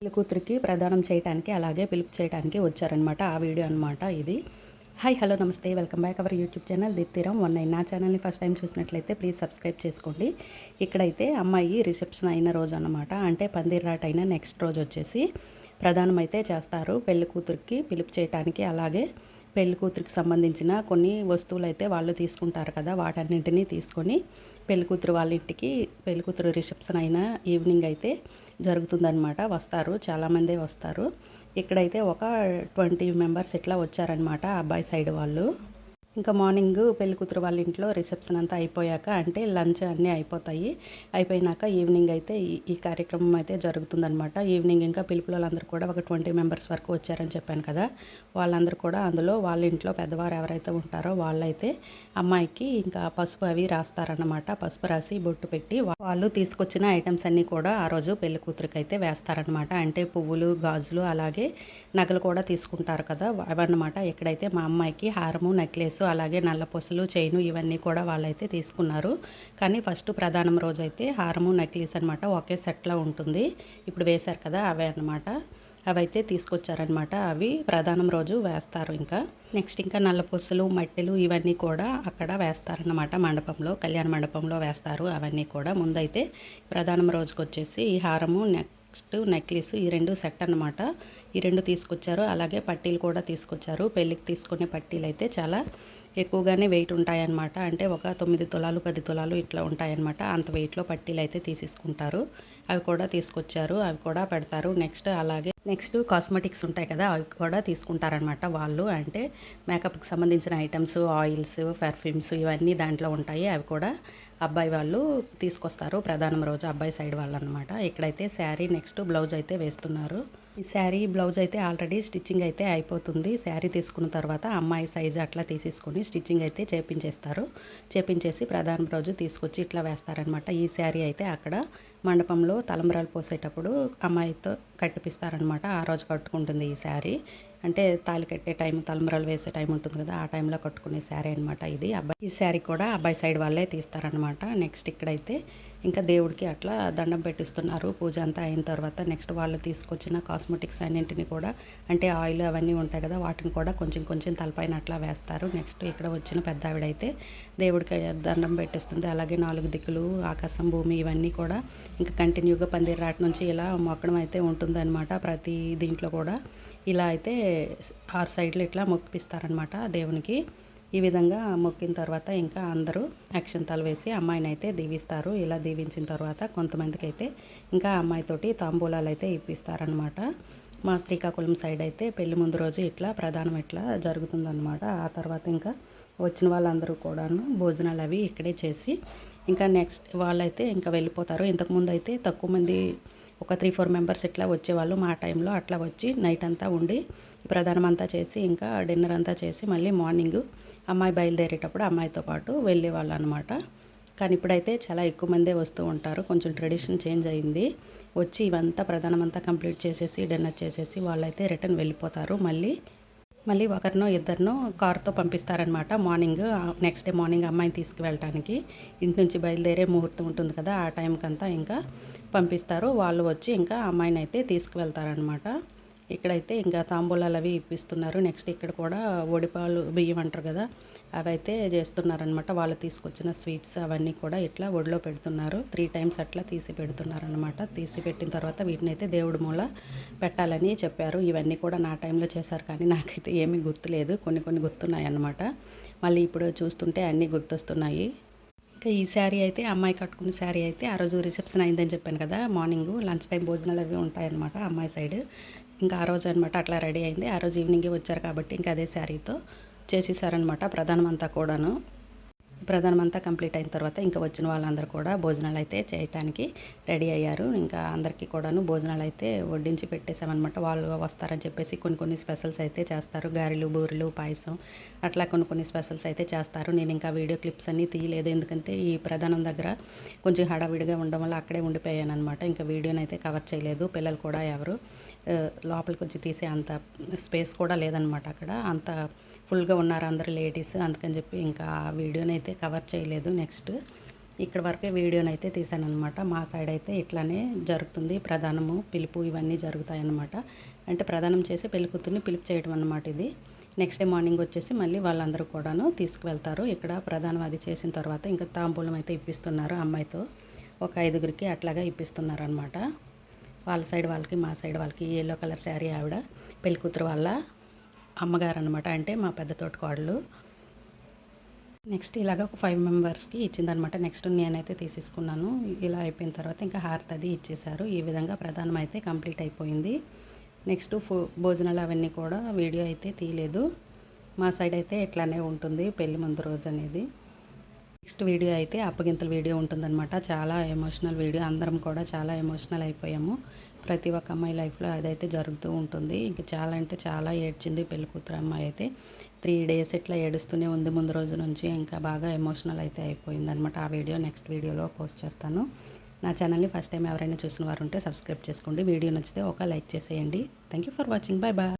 పెళ్లి కూతురికి ప్రదానం చేయడానికి అలాగే పిలుపు చేయడానికి వచ్చారనమాట. ఆ వీడియో అనమాట ఇది. హాయ్ హలో నమస్తే, welcome back our YouTube channel Deepti Ram 19. నా ఛానల్ని ఫస్ట్ టైం చూసినట్లయితే ప్లీజ్ సబ్స్క్రైబ్ చేసుకోండి. ఇక్కడైతే అమ్మాయి రిసెప్షన్ అయిన రోజు అనమాట. అంటే పందిర్రాట్ అయిన నెక్స్ట్ రోజు వచ్చేసి ప్రదానం అయితే చేస్తారు. పెళ్లి కూతురికి పిలుపు చేయడానికి అలాగే పెళ్లి కూతురికి సంబంధించిన కొన్ని వస్తువులు అయితే వాళ్ళు తీసుకుంటారు కదా, వాటన్నింటినీ తీసుకొని పెళ్లికూతురు వాళ్ళ ఇంటికి పెళ్లికూతురు రిసెప్షన్ అయిన ఈవినింగ్ అయితే జరుగుతుందనమాట. వస్తారు, చాలామందే వస్తారు. ఇక్కడైతే ఒక 20 మెంబర్స్ ఇట్లా వచ్చారనమాట అబ్బాయి సైడ్ వాళ్ళు. ఇంకా మార్నింగ్ పెళ్లికూతురు వాళ్ళ ఇంట్లో రిసెప్షన్ అంతా అయిపోయాక అంటే లంచ్ అన్నీ అయిపోతాయి. అయిపోయినాక ఈవినింగ్ అయితే ఈ కార్యక్రమం అయితే జరుగుతుందనమాట. ఈవినింగ్ ఇంకా పిలుపులందరూ కూడా ఒక 20 మెంబర్స్ వరకు వచ్చారని చెప్పాను కదా, వాళ్ళందరూ కూడా అందులో వాళ్ళ ఇంట్లో పెద్దవారు ఎవరైతే ఉంటారో వాళ్ళైతే అమ్మాయికి ఇంకా పసుపు అవి రాస్తారనమాట. పసుపు రాసి బొట్టు పెట్టి వాళ్ళు తీసుకొచ్చిన ఐటమ్స్ అన్నీ కూడా ఆ రోజు పెళ్లికూతురికి అయితే వేస్తారనమాట. అంటే పువ్వులు, గాజులు అలాగే నగలు కూడా తీసుకుంటారు కదా అవన్నమాట. ఎక్కడైతే మా అమ్మాయికి హారము, నెక్లెస్ అలాగే నల్లపూసలు, చైను ఇవన్నీ కూడా వాళ్ళైతే తీసుకున్నారు. కానీ ఫస్ట్ ప్రధానం రోజు అయితే హారము, నెక్లెస్ అనమాట ఒకే సెట్లో ఉంటుంది. ఇప్పుడు వేశారు కదా అవే అనమాట. అవైతే తీసుకొచ్చారనమాట. అవి ప్రధానం రోజు వేస్తారు. ఇంకా నెక్స్ట్ ఇంకా నల్లపూసలు, మట్టెలు ఇవన్నీ కూడా అక్కడ వేస్తారనమాట. మండపంలో, కళ్యాణ మండపంలో వేస్తారు. అవన్నీ కూడా ముందైతే ప్రధానం రోజుకి వచ్చేసి ఈ హారము, నెక్స్ట్ నెక్లెస్ ఈ 2 సెట్ అనమాట. ఈ 2 తీసుకొచ్చారు. అలాగే పట్టీలు కూడా తీసుకొచ్చారు. పెళ్ళికి తీసుకునే పట్టీలు అయితే చాలా ఎక్కువగానే వెయిట్ ఉంటాయన్నమాట. అంటే ఒక 9 తులాలు 10 తులాలు ఇట్లా ఉంటాయన్నమాట. అంత వెయిట్లో పట్టీలు అయితే తీసేసుకుంటారు. అవి కూడా తీసుకొచ్చారు. అవి కూడా పెడతారు. నెక్స్ట్ కాస్మెటిక్స్ ఉంటాయి కదా, అవి కూడా తీసుకుంటారనమాట వాళ్ళు. అంటే మేకప్కి సంబంధించిన ఐటమ్స్, ఆయిల్స్, పర్ఫ్యూమ్స్ ఇవన్నీ దాంట్లో ఉంటాయి. అవి కూడా అబ్బాయి వాళ్ళు తీసుకొస్తారు ప్రధానం రోజు, అబ్బాయి సైడ్ వాళ్ళు అనమాట. ఇక్కడైతే శారీ నెక్స్ట్ బ్లౌజ్ అయితే వేస్తున్నారు. ఈ శారీ బ్లౌజ్ అయితే ఆల్రెడీ స్టిచ్చింగ్ అయితే అయిపోతుంది. శారీ తీసుకున్న తర్వాత అమ్మాయి సైజు అట్లా తీసేసుకొని స్టిచ్చింగ్ అయితే చేపించేసి ప్రధానం రోజు తీసుకొచ్చి ఇట్లా వేస్తారనమాట. ఈ శారీ అయితే అక్కడ మండపంలో తలంబ్రాలు పోసేటప్పుడు అమ్మాయితో కట్టిపిస్తారనమాట. ఆ రోజు కట్టుకుంటుంది ఈ శారీ. అంటే తాళి కట్టే టైం, తలంబ్రాలు వేసే టైం ఉంటుంది కదా, ఆ టైంలో కట్టుకునే శారీ అనమాట ఇది. ఈ శారీ కూడా అబ్బాయి సైడ్ వాళ్ళే తీస్తారనమాట. నెక్స్ట్ ఇక్కడైతే ఇంకా దేవుడికి అట్లా దండం పెట్టిస్తున్నారు. పూజ అంతా అయిన తర్వాత నెక్స్ట్ వాళ్ళు తీసుకొచ్చిన కాస్మెటిక్స్ అన్నింటినీ కూడా అంటే ఆయిల్ అవన్నీ ఉంటాయి కదా, వాటిని కూడా కొంచెం కొంచెం తలపైన అట్లా వేస్తారు. నెక్స్ట్ ఇక్కడ వచ్చిన పెద్ద ఆవిడైతే దేవుడికి దండం పెట్టిస్తుంది. అలాగే 4 దిక్కులు, ఆకాశం, భూమి ఇవన్నీ కూడా ఇంకా కంటిన్యూగా పందిర్రాట నుంచి ఇలా మొక్కడం అయితే ఉంటుందన్నమాట. ప్రతి దీంట్లో కూడా ఇలా అయితే 6 సైడ్లు ఇట్లా మొక్కిపిస్తారనమాట దేవునికి. ఈ విధంగా మొక్కిన తర్వాత ఇంకా అందరూ అక్షంతాలు వేసి అమ్మాయిని అయితే దీవిస్తారు. ఇలా దీవించిన తర్వాత కొంతమందికి అయితే ఇంకా అమ్మాయితోటి తాంబూలాలు అయితే ఇప్పిస్తారనమాట. మా శ్రీకాకుళం సైడ్ అయితే పెళ్లి ముందు రోజు ఇట్లా ప్రధానం ఇట్లా జరుగుతుందన్నమాట. ఆ తర్వాత ఇంకా వచ్చిన వాళ్ళందరూ కూడాను భోజనాలు అవి ఇక్కడే చేసి ఇంకా నెక్స్ట్ వాళ్ళైతే ఇంకా వెళ్ళిపోతారు. ఇంతకుముందు అయితే తక్కువ మంది, ఒక 3-4 మెంబర్స్ ఇట్లా వచ్చేవాళ్ళు. మా టైంలో అట్లా వచ్చి నైట్ అంతా ఉండి ప్రధానం అంతా చేసి ఇంకా డిన్నర్ అంతా చేసి మళ్ళీ మార్నింగ్ అమ్మాయి బయలుదేరేటప్పుడు అమ్మాయితో పాటు వెళ్ళేవాళ్ళు అనమాట. కానీ ఇప్పుడైతే చాలా ఎక్కువ మందే వస్తూ ఉంటారు. కొంచెం ట్రెడిషన్ చేంజ్ అయింది. వచ్చి ఇవంతా ప్రధానం అంతా కంప్లీట్ చేసేసి డిన్నర్ చేసేసి వాళ్ళైతే రిటర్న్ వెళ్ళిపోతారు. మళ్ళీ ఒకరినో ఇద్దరినో కారుతో పంపిస్తారనమాట. నెక్స్ట్ డే మార్నింగ్ అమ్మాయిని తీసుకువెళ్ళటానికి ఇంటి నుంచి బయలుదేరే ముహూర్తం ఉంటుంది కదా, ఆ టైంకంతా ఇంకా పంపిస్తారు. వాళ్ళు వచ్చి ఇంకా అమ్మాయిని అయితే తీసుకువెళ్తారనమాట. ఇక్కడైతే ఇంకా తాంబూలాలు అవి ఇప్పిస్తున్నారు. నెక్స్ట్ ఇక్కడ కూడా ఒడిపాలు బియ్యం అంటారు కదా, అవైతే చేస్తున్నారనమాట. వాళ్ళు తీసుకొచ్చిన స్వీట్స్ అవన్నీ కూడా ఇట్లా ఒడిలో పెడుతున్నారు. 3 టైమ్స్ అట్లా తీసి పెడుతున్నారనమాట. తీసి పెట్టిన తర్వాత వీటిని అయితే దేవుడి మూల పెట్టాలని చెప్పారు. ఇవన్నీ కూడా నా టైంలో చేశారు, కానీ నాకైతే ఏమీ గుర్తులేదు. కొన్ని గుర్తున్నాయి అన్నమాట. మళ్ళీ ఇప్పుడు చూస్తుంటే అన్నీ గుర్తొస్తున్నాయి. ఇంకా ఈ శారీ అయితే అమ్మాయి కట్టుకున్న శారీ అయితే ఆ రోజు రిసెప్షన్ అయిందని చెప్పాను కదా, మార్నింగ్ లంచ్ టైం భోజనాలు అవి ఉంటాయన్నమాట అమ్మాయి సైడ్. ఇంకా ఆ రోజు అనమాట అట్లా రెడీ అయింది. ఆ రోజు ఈవినింగే వచ్చారు కాబట్టి ఇంకా అదే శారీతో చేసేసారనమాట ప్రధానం అంతా కూడాను. ప్రధానం అంతా కంప్లీట్ అయిన తర్వాత ఇంకా వచ్చిన వాళ్ళందరూ కూడా భోజనాలు అయితే చేయటానికి రెడీ అయ్యారు. ఇంకా అందరికీ కూడాను భోజనాలు అయితే వడ్డించి పెట్టేసామన్నమాట. వాళ్ళు వస్తారని చెప్పేసి కొన్ని స్పెషల్స్ అయితే చేస్తారు. గారెలు, బూరెలు, పాయసం అట్లా కొన్ని స్పెషల్స్ అయితే చేస్తారు. నేను ఇంకా వీడియో క్లిప్స్ అన్నీ తీయలేదు, ఎందుకంటే ఈ ప్రధానం దగ్గర కొంచెం హడావిడిగా ఉండడం వల్ల అక్కడే ఉండిపోయాను అనమాట. ఇంకా వీడియోని అయితే కవర్ చేయలేదు. పిల్లలు కూడా ఎవరు లోపలికి వచ్చి తీసే అంత స్పేస్ కూడా లేదనమాట. అక్కడ అంత ఫుల్గా ఉన్నారు అందరు లేడీస్, అందుకని చెప్పి ఇంకా ఆ వీడియోని అయితే కవర్ చేయలేదు. నెక్స్ట్ ఇక్కడ వరకే వీడియోనైతే తీసానమాట. మా సైడ్ అయితే ఇట్లానే జరుగుతుంది. ప్రధానము, పిలుపు ఇవన్నీ జరుగుతాయన్నమాట. అంటే ప్రధానం చేసి పెళ్ళికూతుర్ని పిలుపు చేయడం అన్నమాట ఇది. నెక్స్ట్ డే మార్నింగ్ వచ్చేసి మళ్ళీ వాళ్ళందరూ కూడాను తీసుకువెళ్తారు. ఇక్కడ ప్రధానం అది చేసిన తర్వాత ఇంకా తాంబూలం అయితే ఇప్పిస్తున్నారు అమ్మాయితో. ఒక 5గురికి అట్లాగా ఇప్పిస్తున్నారనమాట. వాళ్ళ సైడ్ వాళ్ళకి, మా సైడ్ వాళ్ళకి. ఎల్లో కలర్ శారీ ఆవిడ పెళ్ళికూతురు వాళ్ళ అమ్మగారు అనమాట. అంటే మా పెద్ద తోటికోడలు. నెక్స్ట్ ఇలాగ ఒక 5 మెంబర్స్కి ఇచ్చిందనమాట. నెక్స్ట్ నేనైతే తీసేసుకున్నాను. ఇలా అయిపోయిన తర్వాత ఇంకా హారతి అది ఇచ్చేశారు. ఈ విధంగా ప్రధానం అయితే కంప్లీట్ అయిపోయింది. నెక్స్ట్ భోజనాలు అవన్నీ కూడా వీడియో అయితే తీయలేదు. మా సైడ్ అయితే ఇట్లానే ఉంటుంది పెళ్లి ముందు రోజు అనేది. నెక్స్ట్ వీడియో అయితే అప్పగింతల వీడియో ఉంటుందన్నమాట. చాలా ఎమోషనల్ వీడియో. అందరం కూడా చాలా ఎమోషనల్ అయిపోయాము. ప్రతి ఒక్క అమ్మాయి లైఫ్లో అదైతే జరుగుతూ ఉంటుంది. ఇంక చాలా అంటే చాలా ఏడ్చింది పెళ్లి కూతురు అమ్మాయి అయితే. 3 డేస్ ఇట్లా ఏడుస్తూనే ఉంది ముందు రోజు నుంచి. ఇంకా బాగా ఎమోషనల్ అయితే అయిపోయిందనమాట. ఆ వీడియో నెక్స్ట్ వీడియోలో పోస్ట్ చేస్తాను. నా ఛానల్ని ఫస్ట్ టైం ఎవరైనా చూసిన వారు ఉంటే సబ్స్క్రైబ్ చేసుకోండి. వీడియో నచ్చితే ఒక లైక్ చేసేయండి. Thank you for watching. Bye bye.